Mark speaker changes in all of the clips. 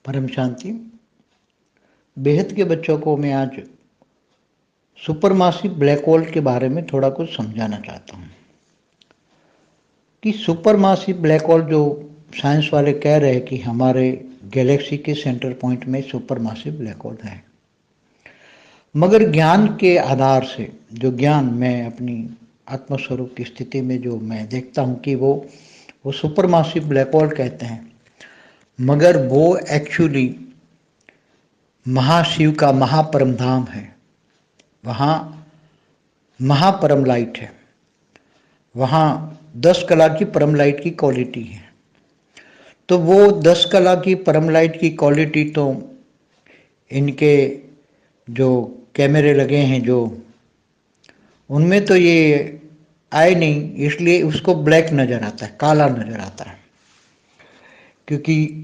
Speaker 1: परम शांति। बेहद के बच्चों को मैं आज सुपरमासिव ब्लैक होल के बारे में थोड़ा कुछ समझाना चाहता हूँ कि सुपरमासिव ब्लैक होल जो साइंस वाले कह रहे हैं कि हमारे गैलेक्सी के सेंटर पॉइंट में सुपरमासिव ब्लैक होल है, मगर ज्ञान के आधार से जो ज्ञान मैं अपनी आत्मस्वरूप की स्थिति में जो मैं देखता हूँ कि वो सुपरमासिव ब्लैक होल कहते हैं, मगर वो एक्चुअली महाशिव का महापरम धाम है। वहाँ महापरम लाइट है, वहाँ 10 कला की परम लाइट की क्वालिटी है। तो वो 10 कला की परम लाइट की क्वालिटी तो इनके जो कैमरे लगे हैं जो उनमें तो ये आए नहीं, इसलिए उसको ब्लैक नज़र आता है, काला नज़र आता है। क्योंकि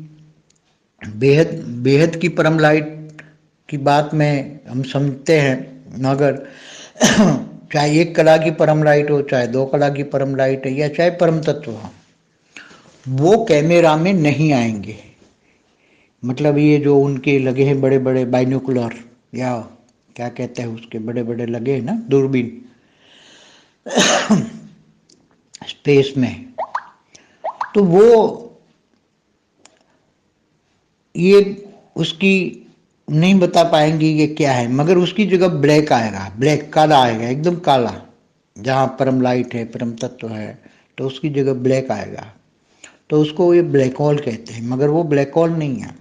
Speaker 1: बेहद बेहद की परम लाइट की बात में हम समझते हैं, मगर चाहे 1 कला की परम लाइट हो, चाहे 2 कला की परम लाइट है, या चाहे परम तत्व हो, वो कैमरा में नहीं आएंगे। मतलब ये जो उनके लगे हैं बड़े बड़े बाइनोकुलर या क्या कहते हैं उसके बड़े बड़े लगे हैं ना दूरबीन स्पेस में, तो वो ये उसकी नहीं बता पाएंगे ये क्या है, मगर उसकी जगह ब्लैक आएगा, ब्लैक काला आएगा, एकदम काला। जहाँ परम लाइट है, परम तत्व है, तो उसकी जगह ब्लैक आएगा, तो उसको ये ब्लैक होल कहते हैं। मगर वो ब्लैक होल नहीं है।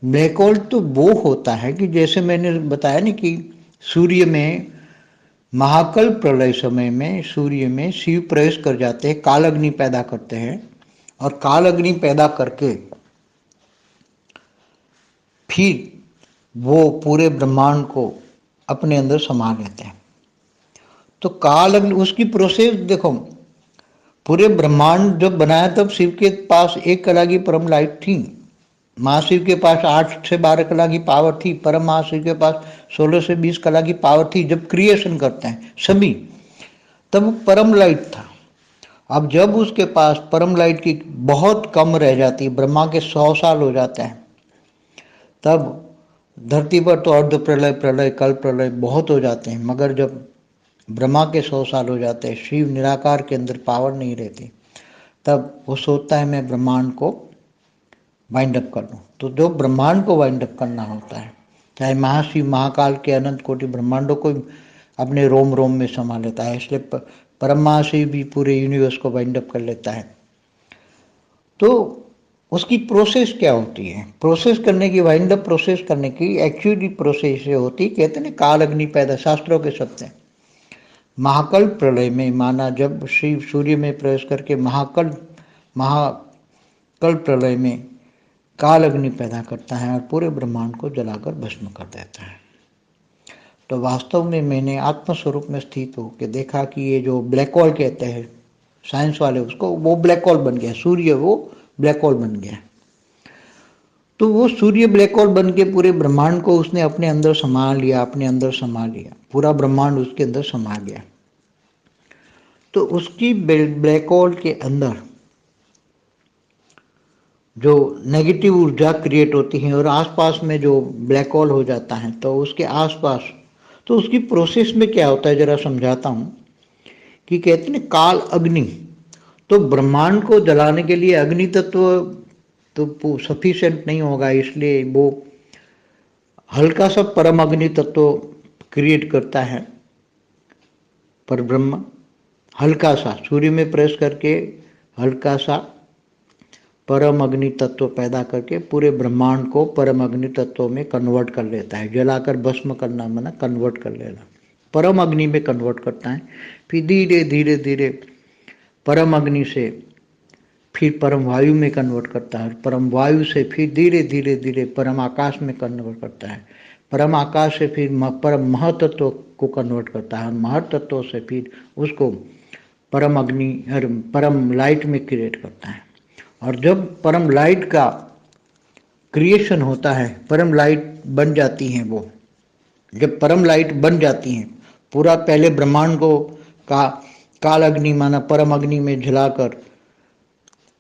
Speaker 1: ब्लैक होल तो वो होता है कि जैसे मैंने बताया ना कि सूर्य में महाकल्प प्रलय समय में सूर्य में शिव प्रवेश कर जाते हैं, काल अग्नि पैदा करते हैं, और काल अग्नि पैदा करके फिर वो पूरे ब्रह्मांड को अपने अंदर समा लेते हैं। तो काल अग्नि उसकी प्रोसेस देखो, पूरे ब्रह्मांड जब बनाया तब शिव के पास 1 कला की परम लाइट थी, महाशिव के पास 8 से 12 कला की पावर थी, परम महाशिव के पास 16 से 20 कला की पावर थी। जब क्रिएशन करते हैं सभी, तब परम लाइट था। अब जब उसके पास परम लाइट की बहुत कम रह जाती है, ब्रह्मा के 100 साल हो जाते हैं, तब धरती पर तो अर्ध प्रलय, प्रलय, कल प्रलय बहुत हो जाते हैं। मगर जब ब्रह्मा के 100 साल हो जाते हैं, शिव निराकार के अंदर पावर नहीं रहती, तब वो सोचता है मैं ब्रह्मांड को वाइंड अप कर दूँ। तो जो ब्रह्मांड को वाइंड अप करना होता है, चाहे महाशिव महाकाल के अनंत कोटि ब्रह्मांडों को अपने रोम रोम में समा लेता है, इसलिए परम महाशिव भी पूरे यूनिवर्स को वाइंड अप कर लेता है। तो उसकी प्रोसेस क्या होती है? प्रोसेस करने की, वाइंड अप प्रोसेस करने की एक्चुअली प्रोसेस ये होती, कहते हैं काल अग्नि पैदा, शास्त्रों के शब्द हैं। महाकल्प प्रलय में माना जब शिव सूर्य में प्रवेश करके महाकल्प प्रलय में काल अग्नि पैदा करता है और पूरे ब्रह्मांड को जलाकर भस्म कर देता है। तो वास्तव में मैंने आत्मस्वरूप में स्थित होकर देखा कि ये जो ब्लैक होल कहते हैं साइंस वाले उसको, वो ब्लैक होल बन गया। सूर्य वो ब्लैक होल बन गया। तो वो सूर्य ब्लैक होल बन के पूरे ब्रह्मांड को उसने अपने अंदर समा लिया, अपने अंदर समा लिया, पूरा ब्रह्मांड उसके अंदर समा गया। तो उसकी ब्लैक होल के अंदर जो नेगेटिव ऊर्जा क्रिएट होती है और आसपास में जो ब्लैक होल हो जाता है, तो उसके आसपास, तो उसकी प्रोसेस में क्या होता है जरा समझाता हूँ कि कहते हैं काल अग्नि, तो ब्रह्मांड को जलाने के लिए अग्नि तत्व तो सफिशिएंट नहीं होगा, इसलिए वो हल्का सा परम अग्नि तत्व क्रिएट करता है। पर ब्रह्म हल्का सा सूर्य में प्रवेश करके हल्का सा परम अग्नि तत्व पैदा करके पूरे ब्रह्मांड को परम अग्नि तत्व में कन्वर्ट कर लेता है। जलाकर भस्म करना माना कन्वर्ट कर लेना, परम अग्नि में कन्वर्ट करता है। फिर धीरे धीरे धीरे परम अग्नि से फिर परम वायु में कन्वर्ट करता है, परम वायु से फिर धीरे धीरे धीरे परम आकाश में कन्वर्ट करता है, परम आकाश से फिर परम महतत्व को कन्वर्ट करता है, महतत्व से फिर उसको परम अग्नि परम लाइट में क्रिएट करता है। और जब परम लाइट का क्रिएशन होता है, परम लाइट बन जाती हैं वो, जब परम लाइट बन जाती हैं, पूरा पहले ब्रह्मांड को काल अग्नि माना परम अग्नि में जलाकर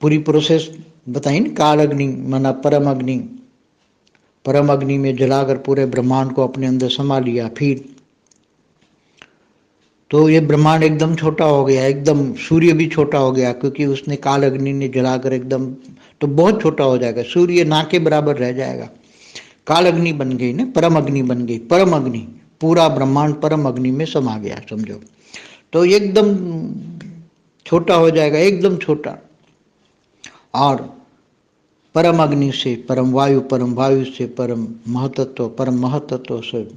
Speaker 1: पूरी प्रोसेस बताई ना, काल अग्नि माना परम अग्नि परम अग्नि में जलाकर पूरे ब्रह्मांड को अपने अंदर समा लिया। फिर तो ये ब्रह्मांड एकदम छोटा हो गया, एकदम सूर्य भी छोटा हो गया, क्योंकि उसने काल अग्नि ने जलाकर एकदम, तो बहुत छोटा हो जाएगा, सूर्य ना के बराबर रह जाएगा। काल अग्नि बन गई ना, परम अग्नि बन गई, परम अग्नि, पूरा ब्रह्मांड परम अग्नि में समा गया समझो। तो एकदम छोटा हो जाएगा, एकदम छोटा। और परम अग्नि से परम वायु से परम महतत्व, परम महतत्व से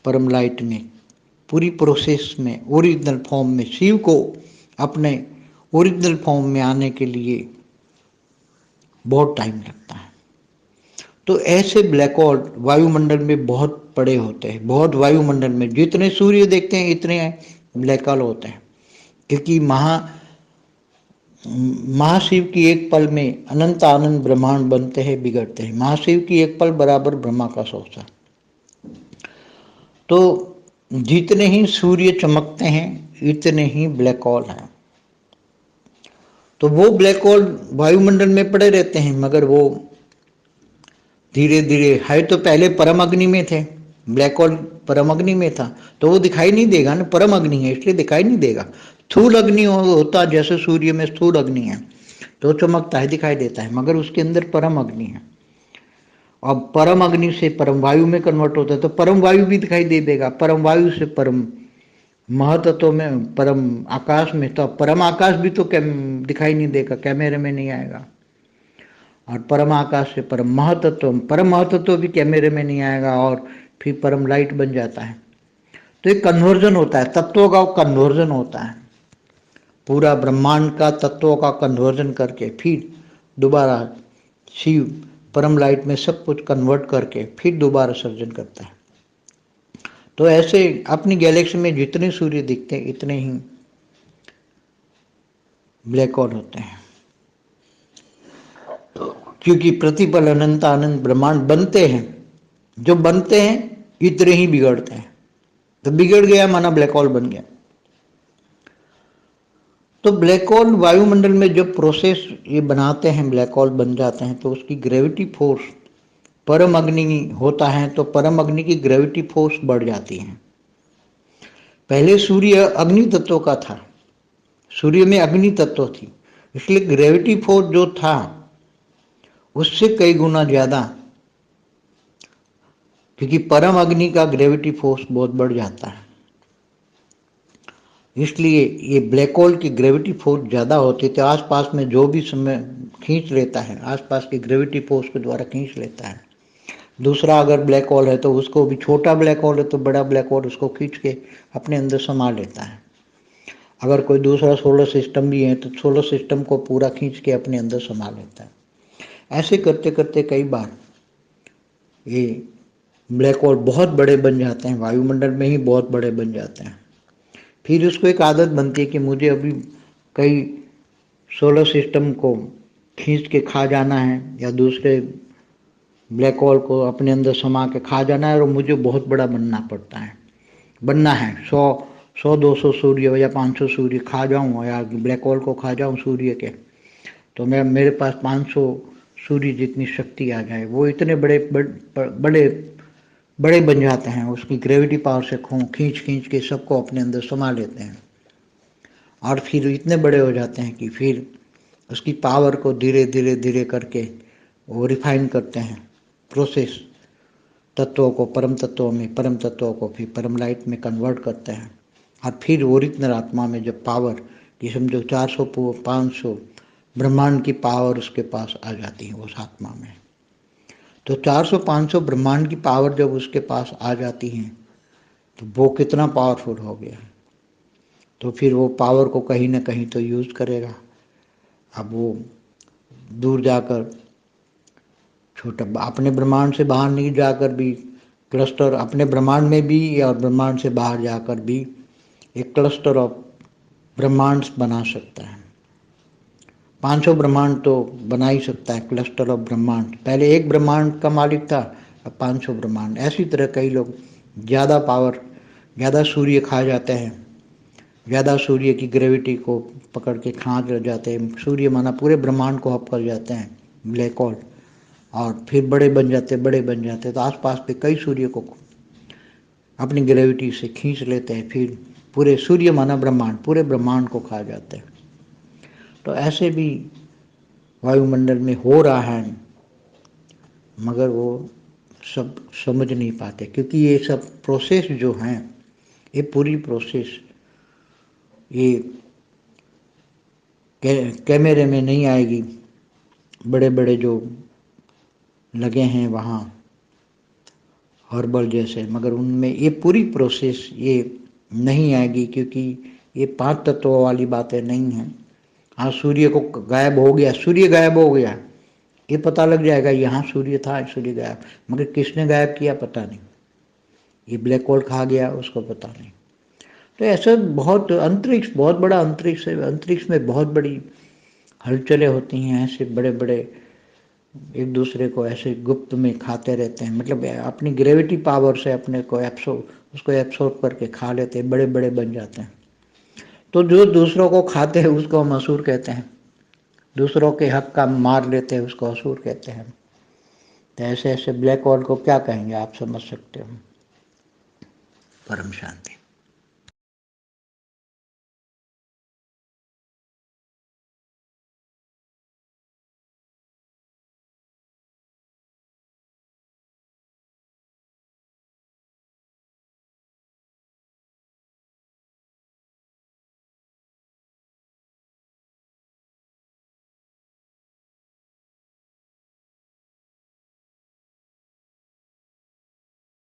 Speaker 1: परम लाइट में, पूरी प्रोसेस में ओरिजिनल फॉर्म में, शिव को अपने ओरिजिनल फॉर्म में आने के लिए बहुत टाइम लगता है। तो ऐसे ब्लैक होल वायुमंडल में बहुत बड़े होते हैं, बहुत वायुमंडल में जितने सूर्य देखते हैं इतने ब्लैक होल होते हैं, क्योंकि महाशिव की एक पल में अनंत आनंद ब्रह्मांड बनते हैं, बिगड़ते हैं। महाशिव की एक पल बराबर ब्रह्मा का 100 साल। तो जितने ही सूर्य चमकते हैं इतने ही ब्लैक होल हैं। तो वो ब्लैक होल वायुमंडल में पड़े रहते हैं, मगर वो धीरे धीरे है तो पहले परम अग्नि में थे, ब्लैक होल परम अग्नि में था, तो वो दिखाई नहीं देगा ना, परम अग्नि है इसलिए दिखाई नहीं देगा। स्थूल अग्नि होता, जैसे सूर्य में स्थूल अग्नि है तो चमकता है, दिखाई देता है, मगर उसके अंदर परम अग्नि है। अब परम अग्नि से परम वायु में कन्वर्ट होता है तो परम वायु भी दिखाई दे देगा, परम वायु से परम महतत्व में, परम आकाश में, तो परम आकाश भी तो दिखाई नहीं देगा, कैमरे में नहीं आएगा। और परम आकाश से परम महतत्व भी कैमरे में नहीं आएगा, और फिर परम लाइट बन जाता है। तो एक कन्वर्जन होता है, तत्वों का कन्वर्जन होता है, पूरा ब्रह्मांड का तत्वों का कन्वर्जन करके फिर दोबारा शिव परम लाइट में सब कुछ कन्वर्ट करके फिर दोबारा सर्जन करता है। तो ऐसे अपनी गैलेक्सी में जितने सूर्य दिखते हैं इतने ही ब्लैक होल होते हैं। तो क्योंकि प्रतिपल अनंत आनंद ब्रह्मांड बनते हैं, जो बनते हैं इतने ही बिगड़ते हैं। तो बिगड़ गया माना ब्लैक होल बन गया। तो ब्लैक होल वायुमंडल में जब प्रोसेस ये बनाते हैं, ब्लैक होल बन जाते हैं, तो उसकी ग्रेविटी फोर्स, परम अग्नि होता है तो परम अग्नि की ग्रेविटी फोर्स बढ़ जाती है। पहले सूर्य अग्नि तत्व का था, सूर्य में अग्नि तत्व थी, इसलिए ग्रेविटी फोर्स जो था उससे कई गुना ज्यादा, क्योंकि परम अग्नि का ग्रेविटी फोर्स बहुत बढ़ जाता है, इसलिए ये ब्लैक होल की ग्रेविटी फोर्स ज़्यादा होती है। तो आसपास में जो भी समय खींच लेता है, आसपास की ग्रेविटी फोर्स के द्वारा खींच लेता है। दूसरा अगर ब्लैक होल है तो उसको भी, छोटा ब्लैक होल है तो बड़ा ब्लैक होल उसको खींच के अपने अंदर समा लेता है। अगर कोई दूसरा सोलर सिस्टम भी है तो सोलर सिस्टम को पूरा खींच के अपने अंदर समा लेता है। ऐसे करते करते कई बार ये ब्लैक होल बहुत बड़े बन जाते हैं, वायुमंडल में ही बहुत बड़े बन जाते हैं। फिर उसको एक आदत बनती है कि मुझे अभी कई सोलर सिस्टम को खींच के खा जाना है, या दूसरे ब्लैक होल को अपने अंदर समा के खा जाना है, और मुझे बहुत बड़ा बनना है 100-200 सूर्य या 500 सूर्य खा जाऊँ, या ब्लैक होल को खा जाऊँ सूर्य के, तो मेरे पास 500 सूर्य जितनी शक्ति आ जाए। वो इतने बड़े बड़े बड़े बन जाते हैं, उसकी ग्रेविटी पावर से खींच खींच के सबको अपने अंदर समा लेते हैं, और फिर इतने बड़े हो जाते हैं कि फिर उसकी पावर को धीरे धीरे धीरे करके वो रिफाइन करते हैं, प्रोसेस तत्वों को परम तत्वों में, परम तत्वों को फिर परम लाइट में कन्वर्ट करते हैं, और फिर ओरिजिनल आत्मा में जब पावर कि समझो 400-500 ब्रह्मांड की पावर उसके पास आ जाती है उस आत्मा में। तो 400-500 ब्रह्मांड की पावर जब उसके पास आ जाती है तो वो कितना पावरफुल हो गया। तो फिर वो पावर को कहीं ना कहीं तो यूज़ करेगा। अब वो दूर जाकर छोटा अपने ब्रह्मांड से बाहर नहीं जाकर भी क्लस्टर, अपने ब्रह्मांड में भी और ब्रह्मांड से बाहर जाकर भी एक क्लस्टर ऑफ ब्रह्मांड्स बना सकता है। 500 ब्रह्मांड तो बना ही सकता है, क्लस्टर ऑफ ब्रह्मांड। पहले एक ब्रह्मांड का मालिक था, अब 500 ब्रह्मांड। ऐसी तरह कई लोग ज़्यादा पावर, ज़्यादा सूर्य खा जाते हैं, ज़्यादा सूर्य की ग्रेविटी को पकड़ के खा जाते हैं। सूर्य माना पूरे ब्रह्मांड को हप कर जाते हैं ब्लैक होल, और फिर बड़े बन जाते, बड़े बन जाते, तो आसपास पे कई सूर्य को अपनी ग्रेविटी से खींच लेते हैं, फिर पूरे सूर्य माना ब्रह्मांड, पूरे ब्रह्मांड को खा जाते हैं। तो ऐसे भी वायुमंडल में हो रहा है, मगर वो सब समझ नहीं पाते, क्योंकि ये सब प्रोसेस जो हैं, ये पूरी प्रोसेस ये कैमरे में नहीं आएगी। बड़े बड़े जो लगे हैं वहाँ हर्बल जैसे, मगर उनमें ये पूरी प्रोसेस ये नहीं आएगी, क्योंकि ये 5 तत्वों वाली बातें नहीं हैं। हाँ, सूर्य को गायब हो गया, सूर्य गायब हो गया, ये पता लग जाएगा यहाँ सूर्य था, सूर्य गायब, मगर किसने गायब किया पता नहीं। ये ब्लैक होल खा गया, उसको पता नहीं। तो ऐसा बहुत अंतरिक्ष, बहुत बड़ा अंतरिक्ष है, अंतरिक्ष में बहुत बड़ी हलचलें होती हैं, ऐसे बड़े बड़े एक दूसरे को ऐसे गुप्त में खाते रहते हैं, मतलब अपनी ग्रेविटी पावर से अपने को उसको एब्सॉर्ब करके खा लेते हैं, बड़े बड़े बन जाते हैं। तो जो दूसरों को खाते हैं उसको हम असुर कहते हैं, दूसरों के हक का मार लेते हैं उसको असुर कहते हैं। तो ऐसे ऐसे ब्लैक होल को क्या कहेंगे, आप समझ सकते हो। परम शांति।